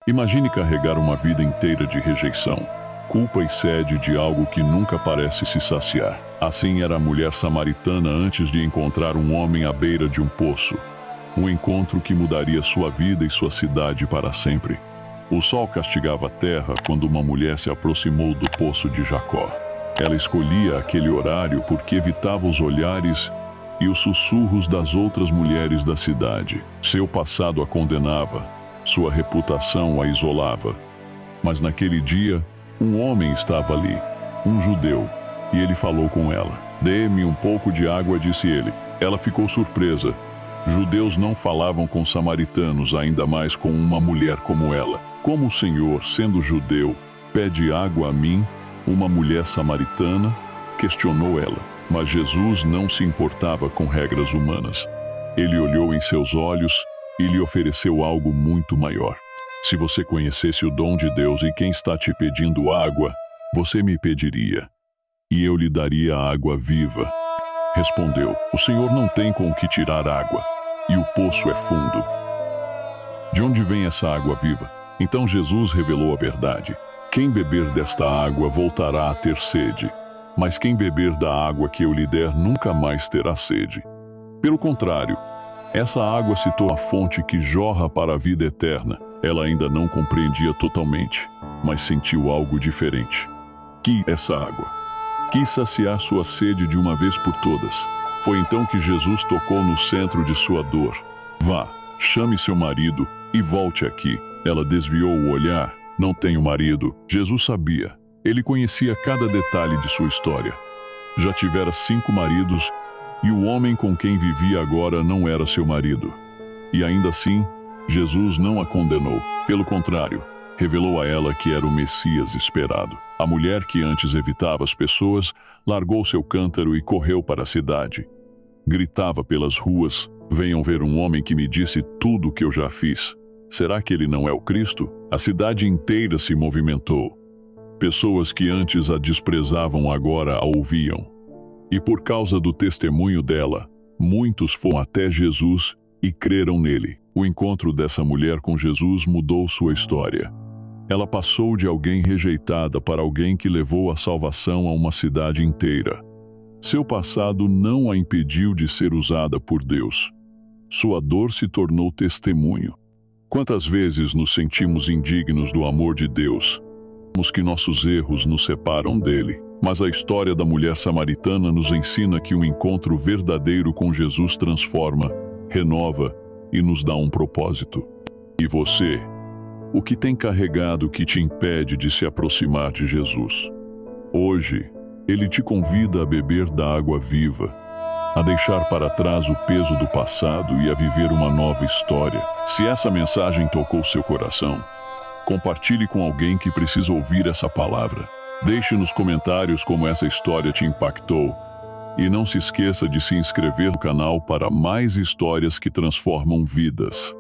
Imagine carregar uma vida inteira de rejeição, culpa e sede de algo que nunca parece se saciar. Assim era a mulher samaritana antes de encontrar um homem à beira de um poço. Um encontro que mudaria sua vida e sua cidade para sempre. O sol castigava a terra quando uma mulher se aproximou do poço de Jacó. Ela escolhia aquele horário porque evitava os olhares e os sussurros das outras mulheres da cidade. Seu passado a condenava, sua reputação a isolava. Mas naquele dia, um homem estava ali, um judeu, e ele falou com ela. "Dê-me um pouco de água", disse ele. Ela ficou surpresa. Judeus não falavam com samaritanos, ainda mais com uma mulher como ela. Como o Senhor, sendo judeu, pede água a mim, uma mulher samaritana? Questionou ela. Mas Jesus não se importava com regras humanas. Ele olhou em seus olhos e lhe ofereceu algo muito maior. "Se você conhecesse o dom de Deus e quem está te pedindo água, você me pediria, e eu lhe daria a água viva." Respondeu: "O Senhor não tem com o que tirar água, e o poço é fundo. De onde vem essa água viva?" Então Jesus revelou a verdade. "Quem beber desta água voltará a ter sede, mas quem beber da água que eu lhe der nunca mais terá sede. Pelo contrário, essa água se torna a fonte que jorra para a vida eterna." Ela ainda não compreendia totalmente, mas sentiu algo diferente. Essa água. Quis saciar sua sede de uma vez por todas. Foi então que Jesus tocou no centro de sua dor. "Vá, chame seu marido e volte aqui." Ela desviou o olhar. "Não tenho marido." Jesus sabia. Ele conhecia cada detalhe de sua história. Já tivera 5 maridos e o homem com quem vivia agora não era seu marido. E ainda assim, Jesus não a condenou. Pelo contrário, revelou a ela que era o Messias esperado. A mulher que antes evitava as pessoas, largou seu cântaro e correu para a cidade. Gritava pelas ruas: "Venham ver um homem que me disse tudo o que eu já fiz. Será que ele não é o Cristo?" A cidade inteira se movimentou. Pessoas que antes a desprezavam agora a ouviam. E por causa do testemunho dela, muitos foram até Jesus e creram nele. O encontro dessa mulher com Jesus mudou sua história. Ela passou de alguém rejeitada para alguém que levou a salvação a uma cidade inteira. Seu passado não a impediu de ser usada por Deus. Sua dor se tornou testemunho. Quantas vezes nos sentimos indignos do amor de Deus? Sabemos que nossos erros nos separam dele. Mas a história da mulher samaritana nos ensina que um encontro verdadeiro com Jesus transforma, renova e nos dá um propósito. E você? O que tem carregado que te impede de se aproximar de Jesus? Hoje, Ele te convida a beber da água viva, a deixar para trás o peso do passado e a viver uma nova história. Se essa mensagem tocou seu coração, compartilhe com alguém que precisa ouvir essa palavra. Deixe nos comentários como essa história te impactou. E não se esqueça de se inscrever no canal para mais histórias que transformam vidas.